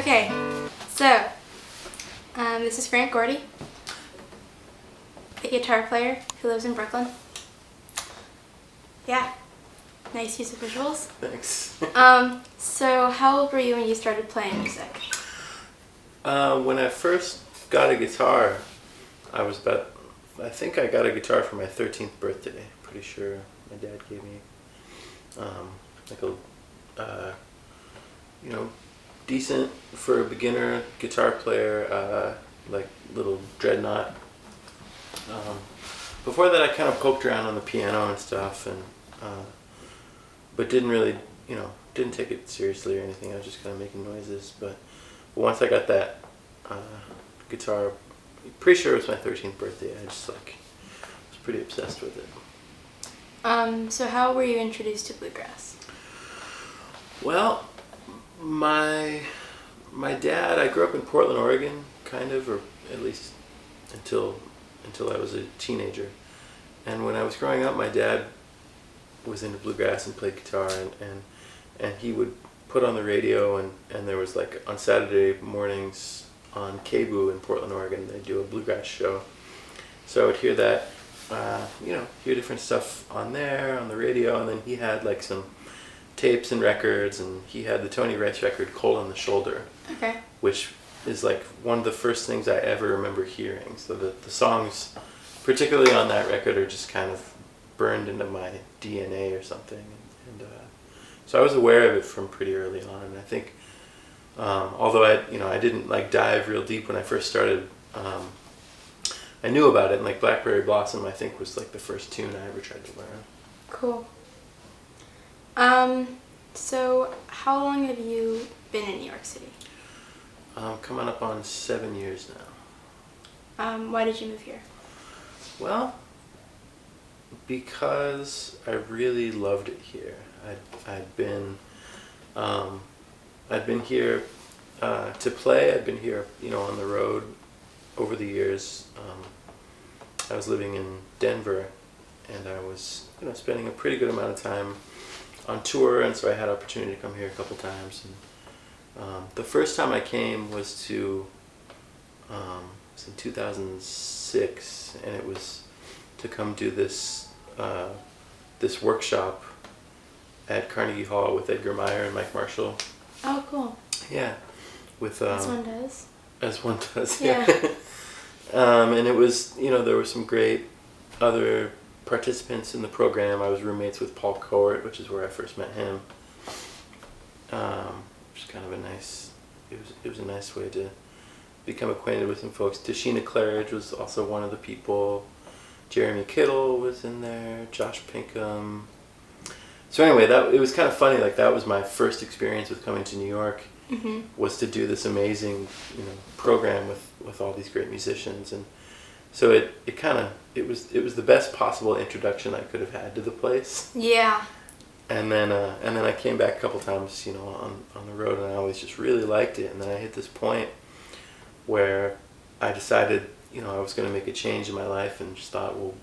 Okay, so this is Frank Gordy, a guitar player who lives in Brooklyn. Yeah, nice use of visuals. Thanks. So how old were you when you started playing music? When I first got a guitar, I think I got a guitar for my 13th birthday. Pretty sure my dad gave me like a decent for a beginner guitar player, like little dreadnought. Before that, I kind of poked around on the piano and stuff, and but didn't take it seriously or anything. I was just kind of making noises. But once I got that guitar, pretty sure it was my 13th birthday. I just was pretty obsessed with it. So how were you introduced to bluegrass? Well, my dad, I grew up in Portland, Oregon, kind of, or at least until I was a teenager. And when I was growing up, my dad was into bluegrass and played guitar, and he would put on the radio, and there was like on Saturday mornings on KBOO in Portland, Oregon, they'd do a bluegrass show. So I would hear that, hear different stuff on there, on the radio, and then he had like some tapes and records, and he had the Tony Rice record Cold on the Shoulder, Okay. which is like one of the first things I ever remember hearing. So the songs, particularly on that record, are just kind of burned into my DNA or something. And so I was aware of it from pretty early on. And I think, although I didn't like dive real deep when I first started, I knew about it. And like Blackberry Blossom, I think, was like the first tune I ever tried to learn. Cool. So how long have you been in New York City? Coming up on 7 years now. Why did you move here? Well, because I really loved it here. I'd been here to play. I'd been here, on the road over the years. I was living in Denver, and I was, spending a pretty good amount of time on tour, and so I had opportunity to come here a couple times. And the first time I came was in 2006, and it was to come do this workshop at Carnegie Hall with Edgar Meyer and Mike Marshall. Oh, cool. Yeah, with As one does. As one does. Yeah. And it was, there were some great other participants in the program. I was roommates with Paul Court, which is where I first met him. Which is kind of it was a nice way to become acquainted with some folks. Tashina Claridge was also one of the people. Jeremy Kittle was in there. Josh Pinkham. So anyway, it was kind of funny. Like that was my first experience with coming to New York. Mm-hmm. Was to do this amazing, program with all these great musicians, and so it was the best possible introduction I could have had to the place. Yeah. And then I came back a couple times, on the road, and I always just really liked it. And then I hit this point where I decided, I was going to make a change in my life, and just thought, well,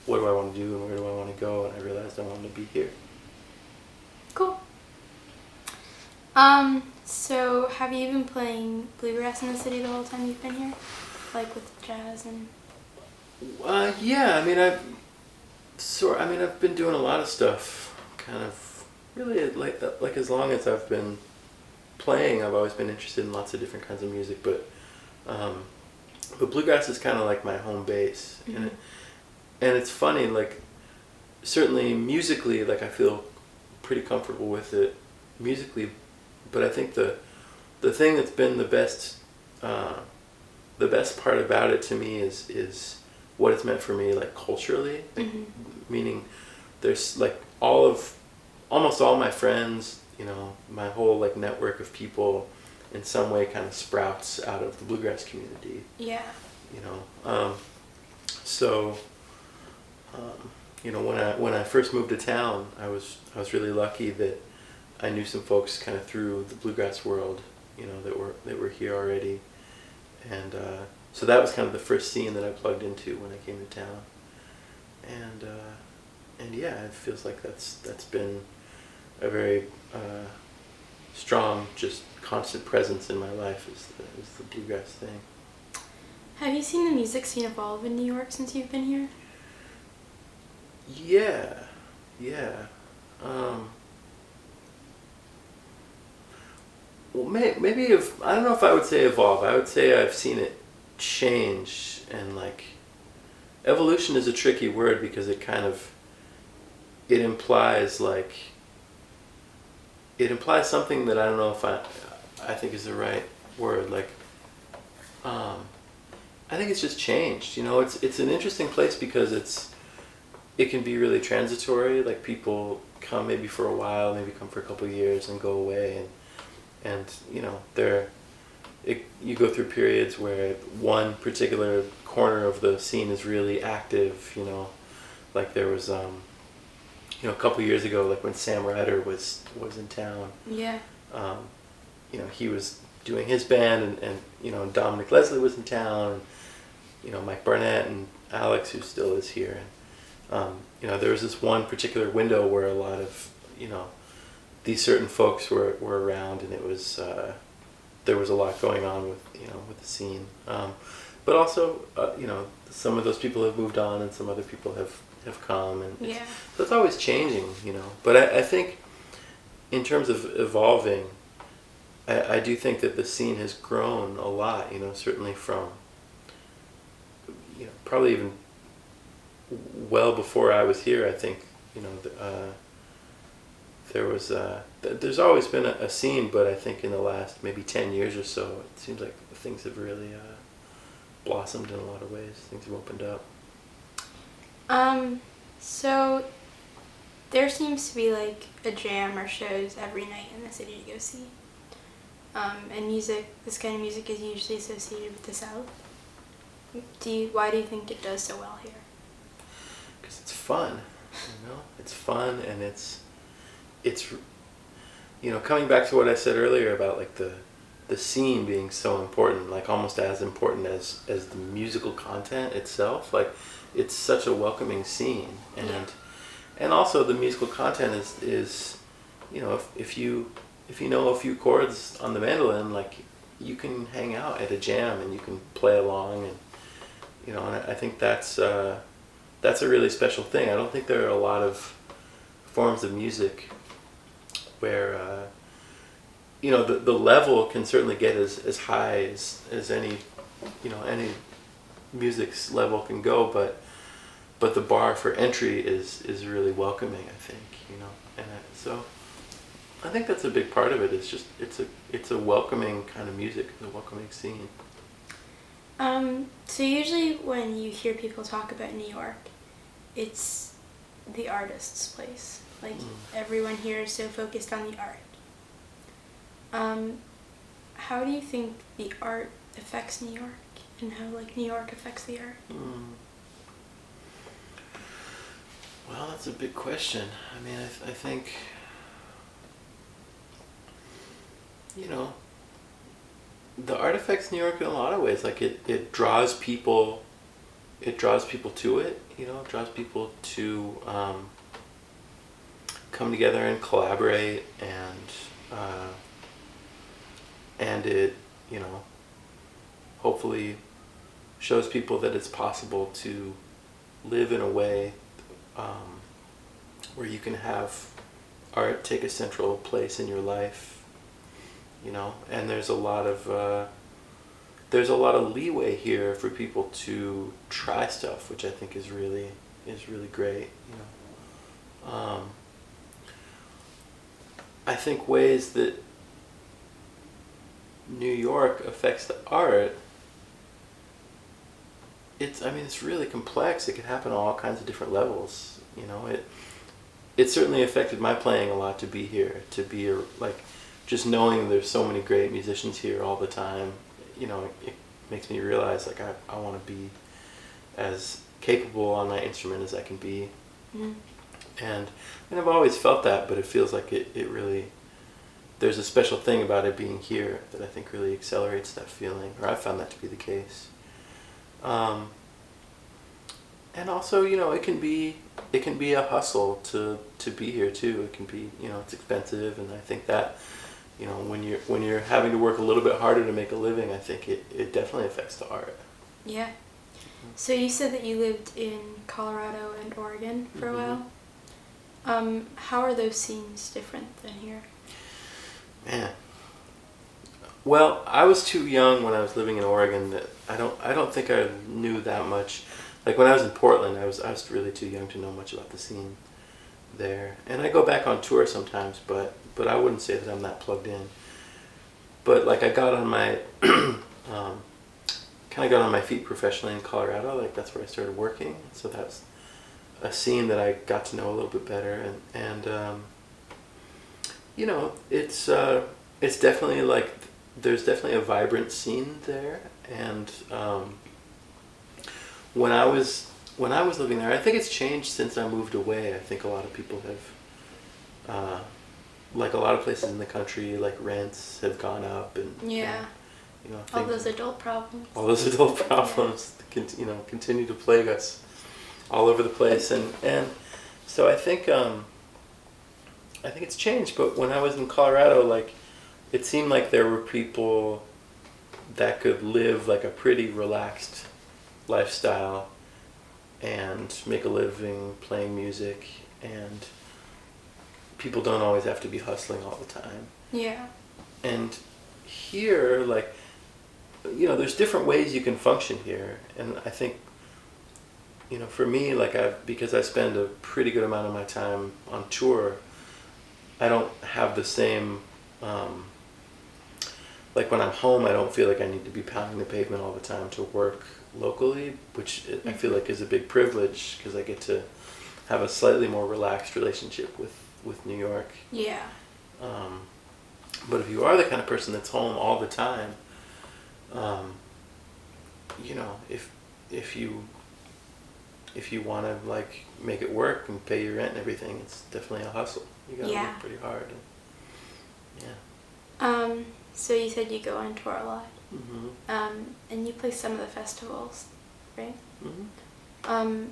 what do I want to do, and where do I want to go? And I realized I wanted to be here. Cool. So have you been playing bluegrass in the city the whole time you've been here? Like with jazz and... Yeah, I've been doing a lot of stuff, kind of, really, like as long as I've been playing, I've always been interested in lots of different kinds of music, but bluegrass is kind of like my home base. Mm-hmm. And it's funny, like, certainly musically, like, I feel pretty comfortable with it musically, but I think the thing that's been the best part about it to me is what it's meant for me, like, culturally. Mm-hmm. Meaning there's like almost all my friends, my whole like network of people in some way kind of sprouts out of the bluegrass community. Yeah. When I first moved to town, I was really lucky that I knew some folks kind of through the bluegrass world, that were here already, and so that was kind of the first scene that I plugged into when I came to town, and yeah, it feels like that's been a very strong just constant presence in my life is the bluegrass thing. Have you seen the music scene evolve in New York since you've been here? Yeah. Well, maybe if I don't know if I would say evolve. I would say I've seen it change, and like evolution is a tricky word because it kind of it implies something that I don't know if I think is the right word. Like I think it's just changed. You know, it's an interesting place because it can be really transitory. Like people come maybe for a while, maybe come for a couple of years and go away, and you know you go through periods where one particular corner of the scene is really active. You know, like there was a couple of years ago, like when Sam Ryder was in town. Yeah. You know, he was doing his band, and you know, Dominic Leslie was in town, and you know, Mike Barnett and Alex, who still is here. And you know, there was this one particular window where a lot of, you know, these certain folks were around, and it was there was a lot going on with, you know, with the scene. But also, you know, some of those people have moved on, and some other people have come, and so it's always changing, you know. But I think in terms of evolving, I do think that the scene has grown a lot, you know, certainly from, you know, probably even well before I was here. I think, you know, there was there's always been a scene, but I think in the last maybe 10 years or so, it seems like things have really blossomed in a lot of ways. Things have opened up. So there seems to be like a jam or shows every night in the city to go see. And music, this kind of music is usually associated with the South. Why do you think it does so well here? Because it's fun, you know. It's fun, and it's you know, coming back to what I said earlier about like the scene being so important, like almost as important as the musical content itself. Like it's such a welcoming scene, and also the musical content is you know, if you know a few chords on the mandolin, like you can hang out at a jam and you can play along, and you know, and I think that's a really special thing. I don't think there are a lot of forms of music where you know, the level can certainly get as high as any, you know, any music's level can go, but the bar for entry is really welcoming, I think, you know. And so I think that's a big part of it. It's just it's a welcoming kind of music, a welcoming scene. So usually when you hear people talk about New York, it's the artist's place. Like everyone here is so focused on the art. How do you think the art affects New York, and how like New York affects the art? Well, that's a big question. I mean, I think, you know, the art affects New York in a lot of ways. Like it draws people to it, you know, it draws people to come together and collaborate, and it, you know, hopefully shows people that it's possible to live in a way where you can have art take a central place in your life, you know. And there's a lot of leeway here for people to try stuff, which I think is really great, you know. I think ways that New York affects the art, it's really complex. It can happen on all kinds of different levels, you know. It certainly affected my playing a lot to be here, to be like just knowing there's so many great musicians here all the time, you know. It makes me realize like I want to be as capable on my instrument as I can be. And I've always felt that, but it feels like it really, there's a special thing about it being here that I think really accelerates that feeling, or I found that to be the case. And also, you know, it can be a hustle to be here too. It can be, you know, it's expensive, and I think that you know, when you're having to work a little bit harder to make a living, I think it definitely affects the art. Yeah. So you said that you lived in Colorado and Oregon for a while. How are those scenes different than here? Man. Well, I was too young when I was living in Oregon that I don't think I knew that much. Like when I was in Portland, I was really too young to know much about the scene there. And I go back on tour sometimes, but I wouldn't say that I'm that plugged in. But like I got on my kind of got on my feet professionally in Colorado. Like that's where I started working. So that's a scene that I got to know a little bit better, and you know, it's definitely like there's definitely a vibrant scene there. And when I was living there, I think it's changed since I moved away. I think a lot of people have, like a lot of places in the country, like rents have gone up, and yeah, you know, all those adult problems. All those adult problems, you know, continue to plague us all over the place, and so I think it's changed. But when I was in Colorado, like it seemed like there were people that could live like a pretty relaxed lifestyle and make a living playing music, and people don't always have to be hustling all the time. Yeah. And here, like, you know, there's different ways you can function here, and I think, you know, for me, like because I spend a pretty good amount of my time on tour, I don't have the same, like when I'm home, I don't feel like I need to be pounding the pavement all the time to work locally, which I feel like is a big privilege because I get to have a slightly more relaxed relationship with New York. Yeah. But if you are the kind of person that's home all the time, you know, if you want to like make it work and pay your rent and everything, it's definitely a hustle. You gotta work pretty hard. Yeah. So you said you go on tour a lot. Mm-hmm. And you play some of the festivals, right? Mm-hmm.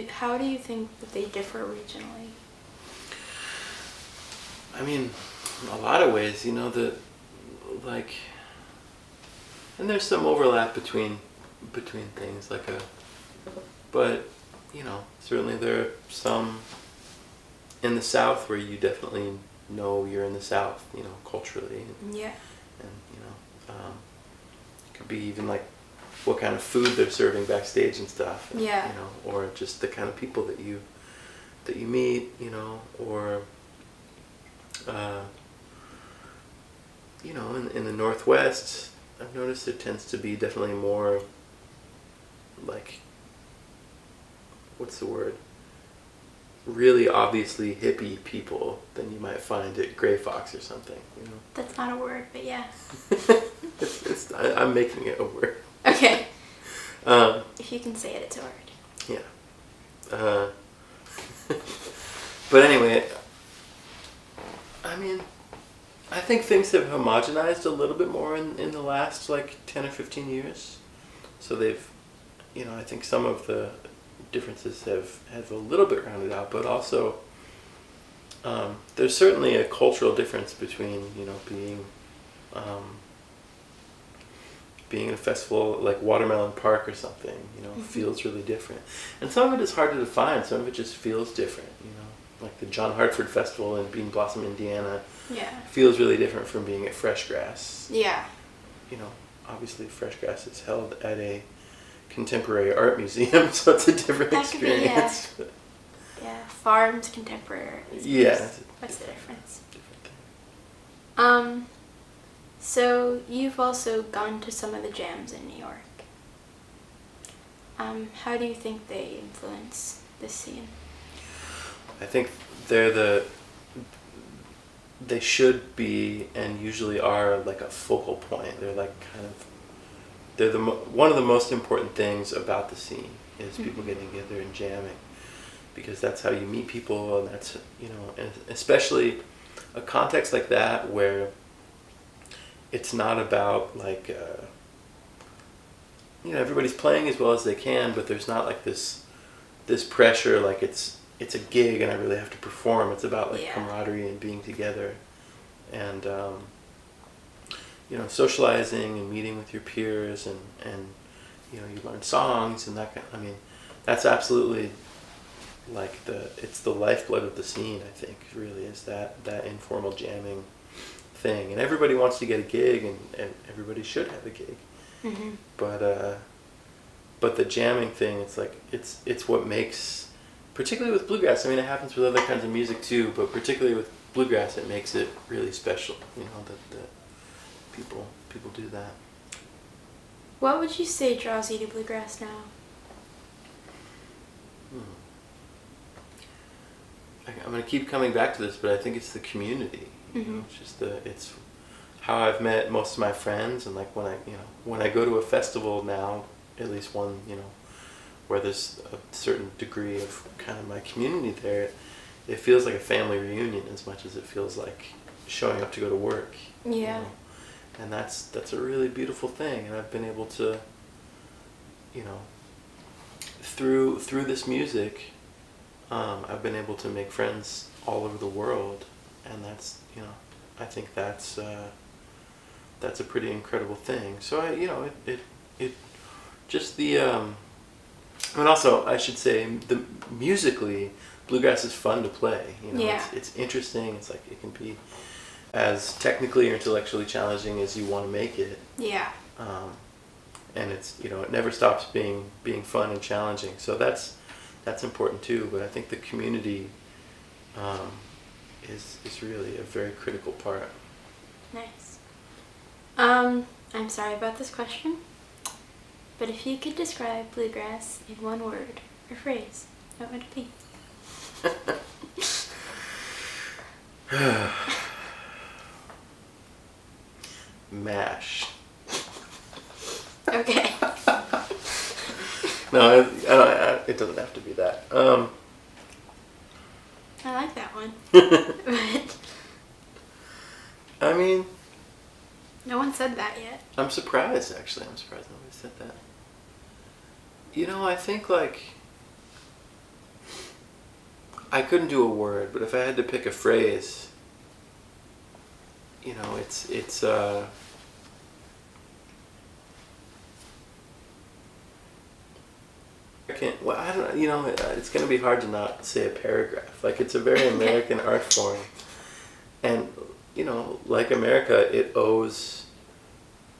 How do you think that they differ regionally? I mean, a lot of ways, you know, and there's some overlap between things, but, you know, certainly there are some in the South where you definitely know you're in the South, you know, culturally. Yeah. And, you know, it could be even like what kind of food they're serving backstage and stuff. And, yeah. You know, or just the kind of people that you meet, you know, or, you know, in the Northwest, I've noticed there tends to be definitely more, like, what's the word? Really obviously hippie people than you might find at Gray Fox or something, you know? That's not a word, but yeah. I'm making it a word. Okay. If you can say it, it's a word. Yeah. But anyway, I mean, I think things have homogenized a little bit more in the last like 10 or 15 years. So they've, you know, I think some of the differences have a little bit rounded out, but also there's certainly a cultural difference between, you know, being in a festival like Watermelon Park or something, you know, feels really different. And some of it is hard to define, some of it just feels different, you know. Like the John Hartford Festival in Bean Blossom, Indiana, feels really different from being at Fresh Grass. Yeah. You know, obviously Fresh Grass is held at a contemporary art museum, so it's a different experience. Could be, yeah, farmed contemporary. Yeah. What's the difference? Different thing. So you've also gone to some of the jams in New York. How do you think they influence this scene? I think they should be and usually are like a focal point. They're like kind of, one of the most important things about the scene is people getting together and jamming, because that's how you meet people, and that's, you know, and especially a context like that where it's not about like, you know, everybody's playing as well as they can, but there's not like this pressure like it's a gig and I really have to perform. It's about like camaraderie and being together. and socializing and meeting with your peers, and you learn songs and that kind. I mean, that's absolutely like it's the lifeblood of the scene. I think really is that informal jamming thing, and everybody wants to get a gig, and everybody should have a gig. Mm-hmm. But the jamming thing, it's like it's what makes, particularly with bluegrass. I mean, it happens with other kinds of music too, but particularly with bluegrass, it makes it really special. That people do that. What would you say draws you to bluegrass now? I'm going to keep coming back to this, but I think it's the community. Mm-hmm. It's how I've met most of my friends, and like when I go to a festival now, at least one, where there's a certain degree of kind of my community there, it feels like a family reunion as much as it feels like showing up to go to work. Yeah. And that's a really beautiful thing, and I've been able to, through this music, I've been able to make friends all over the world, and that's I think that's a pretty incredible thing. So it just the and also I should say musically, bluegrass is fun to play. Yeah. It's interesting. It's like it can be as technically or intellectually challenging as you want to make it. Yeah. And it's it never stops being fun and challenging. So that's important too. But I think the community is really a very critical part. Nice. I'm sorry about this question, but if you could describe bluegrass in one word or phrase, what would it be? MASH. Okay. No, it doesn't have to be that. I like that one. But I mean, no one said that yet. I'm surprised, actually. I'm surprised nobody said that. I think, like, I couldn't do a word, but if I had to pick a phrase, it's I don't know, it's going to be hard to not say a paragraph. Like, it's a very American art form. And, like America, it owes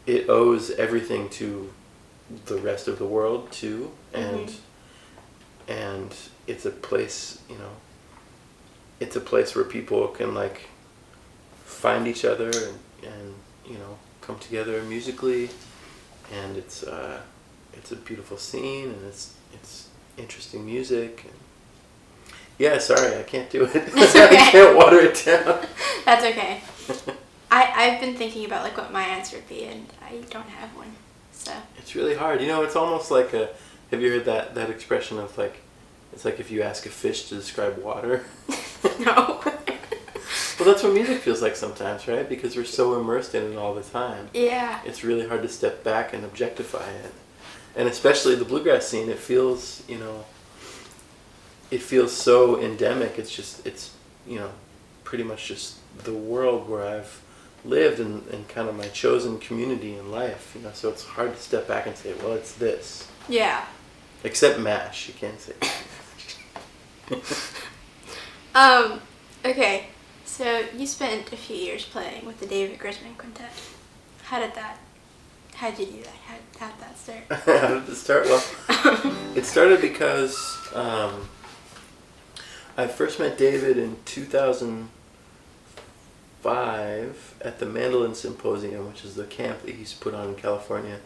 everything to the rest of the world too, and it's a place, it's a place where people can like find each other and come together musically, and it's a beautiful scene, and it's interesting music. And yeah, sorry, I can't do it. That's okay. I can't water it down. That's okay. I've been thinking about like what my answer would be, and I don't have one. So it's really hard. It's almost like have you heard that expression of like, it's like if you ask a fish to describe water? No. Well, that's what music feels like sometimes, right? Because we're so immersed in it all the time. Yeah. It's really hard to step back and objectify it. And especially the bluegrass scene, it feels, it feels so endemic. It's pretty much just the world where I've lived and kind of my chosen community in life, so it's hard to step back and say, well, it's this. Yeah. Except MASH, you can't say. Okay, so you spent a few years playing with the David Grisman Quintet. How did you do that? How did that start? How did it start? Well, it started because I first met David in 2005 at the Mandolin Symposium, which is the camp that he's put on in California.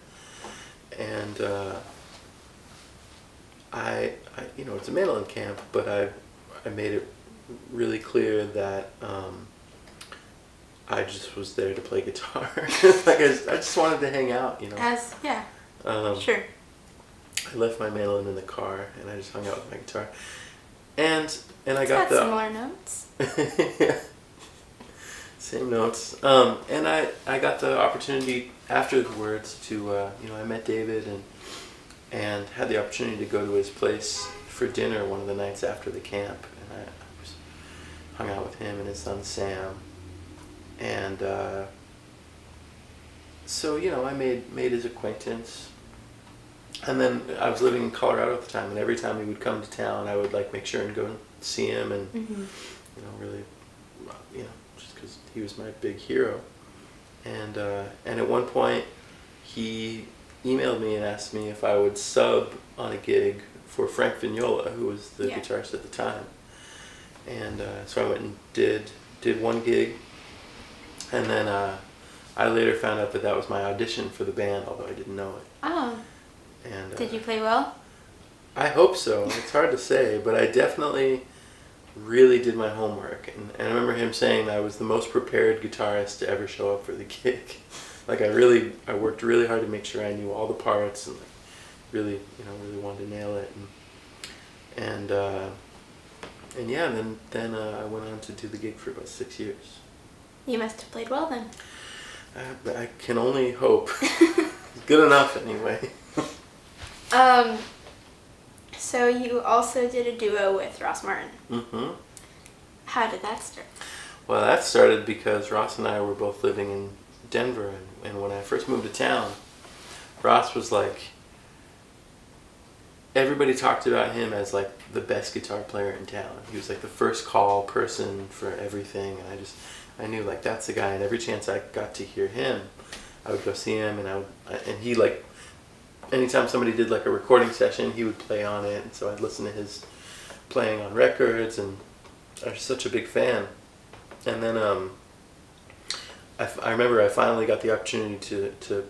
And I it's a mandolin camp, but I made it really clear that I just was there to play guitar. Like I just wanted to hang out, Sure. I left my mandolin in the car and I just hung out with my guitar. And I got similar notes. Yeah. Same notes. And I got the opportunity afterwards to I met David and had the opportunity to go to his place for dinner one of the nights after the camp, and I hung out with him and his son Sam, And so, you know, I made his acquaintance. And then I was living in Colorado at the time, and every time he would come to town, I would like make sure and go and see him, and you know, really, you know, just because he was my big hero. And at one point, he emailed me and asked me if I would sub on a gig for Frank Vignola, who was the guitarist at the time. And so I went and did one gig, and then I later found out that was my audition for the band, although I didn't know it. Oh. And did you play well? I hope so. It's hard to say, but I definitely really did my homework. And I remember him saying I was the most prepared guitarist to ever show up for the gig. Like I worked really hard to make sure I knew all the parts, and like really wanted to nail it. And yeah, then I went on to do the gig for about 6 years. You must have played well then. I can only hope. Good enough anyway. So you also did a duo with Ross Martin. Mm-hmm. How did that start? Well, that started because Ross and I were both living in Denver, and when I first moved to town, Ross was like, everybody talked about him as like the best guitar player in town. He was like the first call person for everything, and I knew like that's the guy, and every chance I got to hear him, I would go see him, and he like, anytime somebody did like a recording session, he would play on it, and so I'd listen to his playing on records, and I was such a big fan. And then I remember I finally got the opportunity to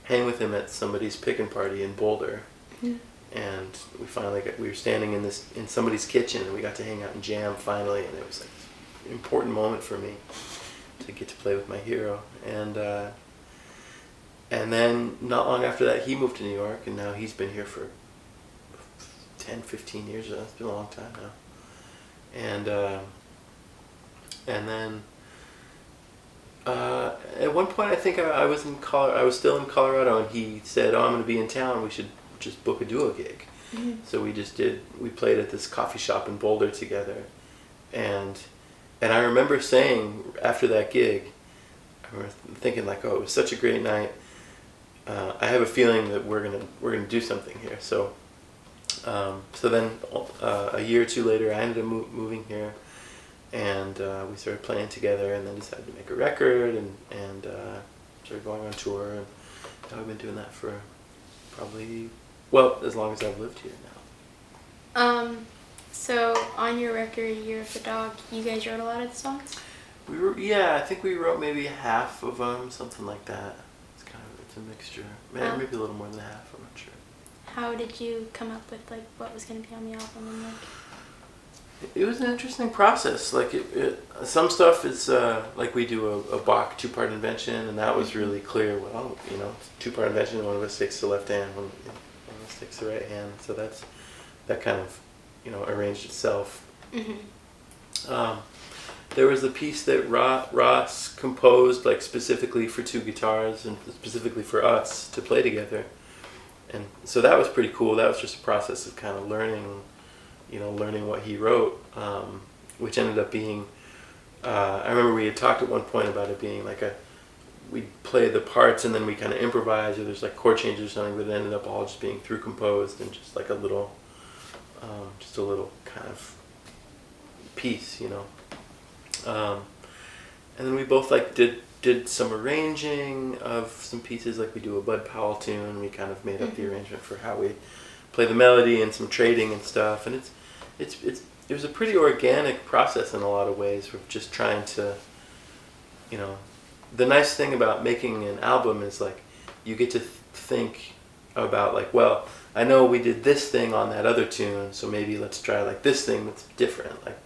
hang with him at somebody's pickin' party in Boulder, and we were standing in somebody's kitchen, and we got to hang out and jam finally, and it was like an important moment for me to get to play with my hero. And then not long after that, he moved to New York, and now he's been here for 10, 15 years. It's been a long time now. And then at one point, I think I was still in Colorado, and he said, "Oh, I'm going to be in town. We should just book a duo gig." Mm-hmm. So we played at this coffee shop in Boulder together, and I remember saying after that gig, I remember thinking like, "Oh, it was such a great night. I have a feeling that we're gonna do something here." So then a year or two later, I ended up moving here, and we started playing together, and then decided to make a record, and started going on tour, and I've been doing that for probably as long as I've lived here now. So on your record, Year of the Dog, you guys wrote a lot of the songs? I think we wrote maybe half of them, something like that. It's a mixture. Maybe a little more than half, I'm not sure. How did you come up with like what was going to be on the album? And like, it was an interesting process. Like some stuff is like we do a Bach 2-part invention, and that was really clear. Well, 2-part invention. One of us takes the left hand, one of us takes the right hand. So that kind of arranged itself. Mm-hmm. There was a piece that Ross composed like specifically for 2 guitars and specifically for us to play together, and so that was pretty cool. That was just a process of kind of learning what he wrote, which ended up being. I remember we had talked at one point about it being like we'd play the parts and then we kind of improvise, or there's like chord changes or something, but it ended up all just being through composed and just like a little kind of piece, and then we both like did some arranging of some pieces, like we do a Bud Powell tune. We kind of made up the arrangement for how we play the melody and some trading and stuff. And it was a pretty organic process in a lot of ways. We're just trying to, the nice thing about making an album is like you get to think about like, well, I know we did this thing on that other tune, so maybe let's try like this thing that's different, like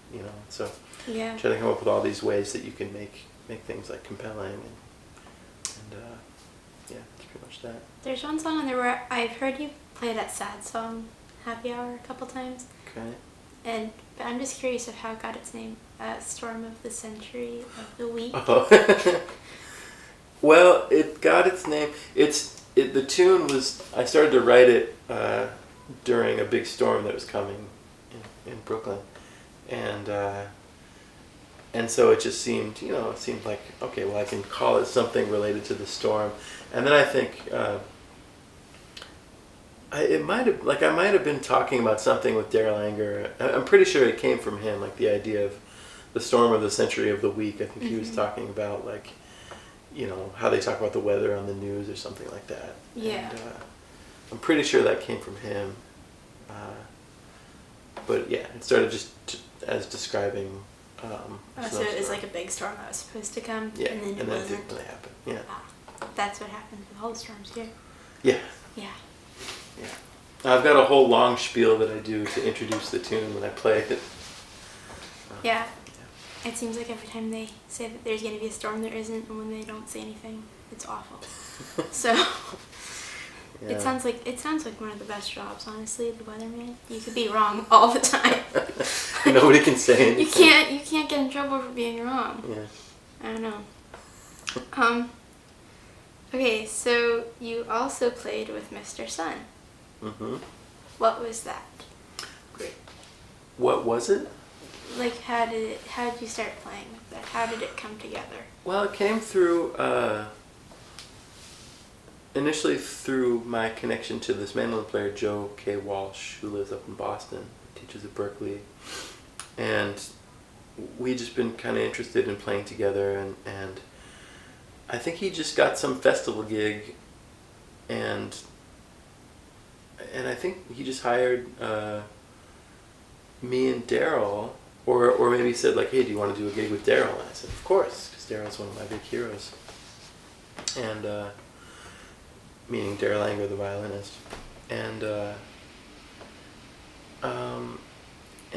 so. Yeah. Try to come up with all these ways that you can make things like compelling, and it's pretty much that. There's one song on there where I've heard you play that sad song, Happy Hour, a couple times. Okay. But I'm just curious of how it got its name. Storm of the Century of the Week. Oh. Well, it got its name. The tune was, I started to write it during a big storm that was coming in Brooklyn, and and so it just seemed, it seemed like, okay, well, I can call it something related to the storm. And then I think I might have been talking about something with Daryl Anger. I'm pretty sure it came from him, like the idea of the storm of the century of the week. I think he was talking about, like, how they talk about the weather on the news or something like that. Yeah. And, I'm pretty sure that came from him. But yeah, it started just as describing. So it was like a big storm that was supposed to come, Yeah, and then it didn't wasn't. really happen. Yeah. That's what happened with all the storms here. Yeah. Yeah. Yeah. I've got a whole long spiel that I do to introduce the tune when I play it. Yeah. It seems like every time they say that there's going to be a storm, there isn't, and when they don't say anything, it's awful. So Yeah. it sounds like one of the best jobs, honestly, the weatherman. You could be wrong all the time. Nobody can say anything. You can't get in trouble for being wrong. Yeah. I don't know. Okay, so you also played with Mr. Sun. Mm-hmm. What was that? Great. What was it? Like, how did you start playing with that? How did it come together? Well, it came through, initially through my connection to this mandolin player, Joe K. Walsh, who lives up in Boston, teaches at Berkeley. And we just been kind of interested in playing together, and I think he just got some festival gig, and I think he just hired me and Daryl, or maybe he said, like, hey, do you want to do a gig with Daryl? And I said, of course, because Daryl's one of my big heroes. And meaning Daryl Anger, the violinist. And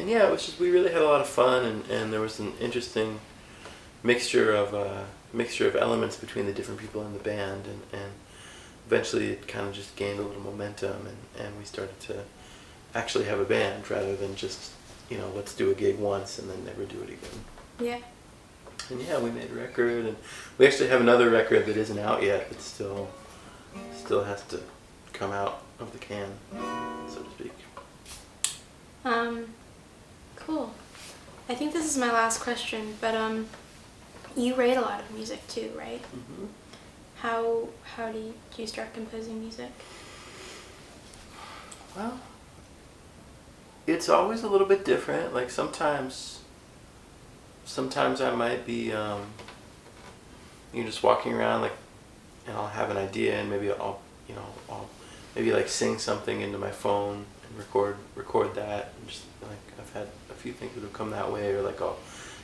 yeah, it was just, we really had a lot of fun, and there was an interesting mixture of elements between the different people in the band, and eventually it kind of just gained a little momentum, and we started to actually have a band rather than just, let's do a gig once and then never do it again. Yeah. And yeah, we made a record, and we actually have another record that isn't out yet, that still has to come out of the can, so to speak. Cool. I think this is my last question, but you write a lot of music too, right? Mm-hmm. How do you start composing music? Well, it's always a little bit different. Like sometimes I might be just walking around, like, and I'll have an idea, and maybe I'll maybe like sing something into my phone and record that, and just like I've had a few things that have come that way, or like I'll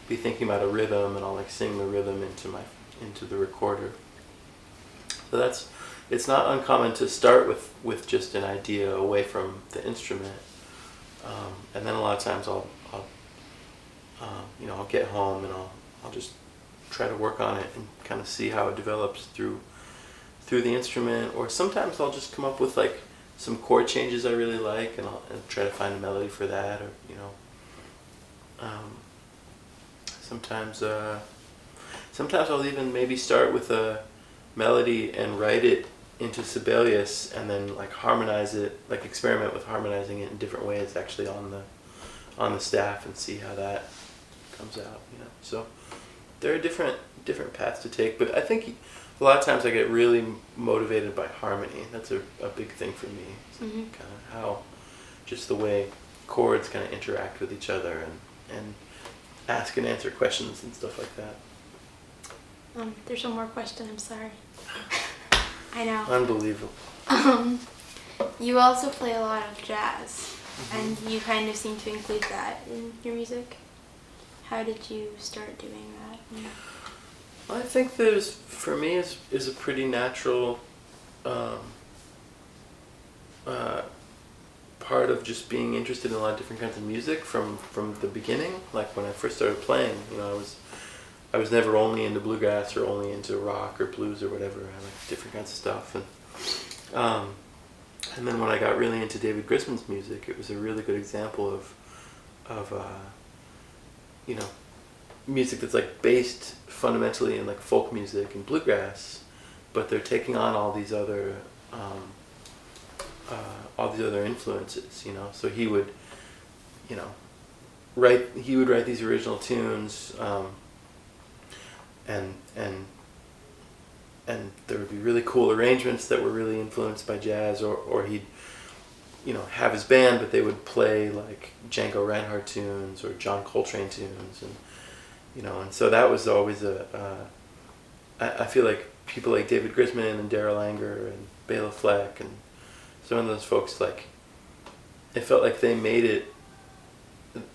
be thinking about a rhythm and I'll like sing the rhythm into the recorder. So it's not uncommon to start with just an idea away from the instrument, and then a lot of times I'll get home and I'll just try to work on it and kind of see how it develops through the instrument, or sometimes I'll just come up with like some chord changes I really like, and I'll try to find a melody for that, or sometimes I'll even maybe start with a melody and write it into Sibelius, and then like harmonize it, like experiment with harmonizing it in different ways actually on the staff, and see how that comes out. So there are different paths to take, but I think a lot of times I get really motivated by harmony. That's a big thing for me. Mm-hmm. Kind of how just the way chords kind of interact with each other, and ask and answer questions and stuff like that. There's one more question, I'm sorry. I know. Unbelievable. You also play a lot of jazz, Mm-hmm. and you kind of seem to include that in your music. How did you start doing that? Well, I think for me, is a pretty natural part of just being interested in a lot of different kinds of music from the beginning. Like when I first started playing, I was never only into bluegrass or only into rock or blues or whatever. I like different kinds of stuff, and then when I got really into David Grisman's music, it was a really good example of music that's like based fundamentally in like folk music and bluegrass, but they're taking on all these other influences. So he would write these original tunes and and and there would be really cool arrangements that were really influenced by jazz, or he'd have his band, but they would play like Django Reinhardt tunes or John Coltrane tunes, and so that was always I feel like people like David Grisman and Daryl Anger and Bela Fleck and some of those folks, like, it felt like they made it,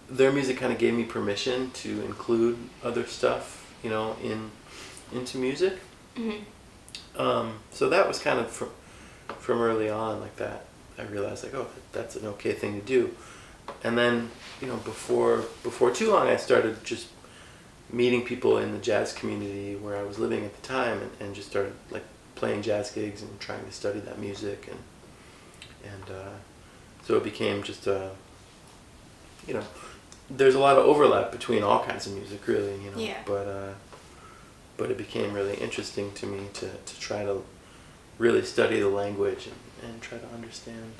their music kind of gave me permission to include other stuff, into music. Mm-hmm. So that was kind of from early on, like that. I realized, like, oh, that's an okay thing to do. And then, before too long, I started just meeting people in the jazz community where I was living at the time, and just started like playing jazz gigs and trying to study that music, and so it became just there's a lot of overlap between all kinds of music, really, Yeah. But it became really interesting to me to try to really study the language and try to understand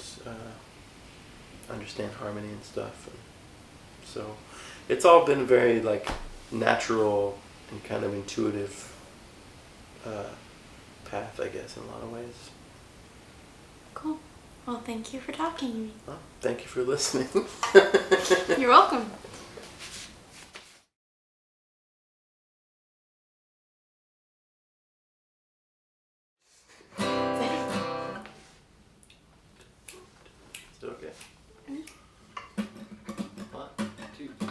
harmony and stuff. And so it's all been very like natural and kind of intuitive path, I guess, in a lot of ways. Cool. Well, thank you for talking to me. Well, thank you for listening. You're welcome. Is it okay? One, two, three.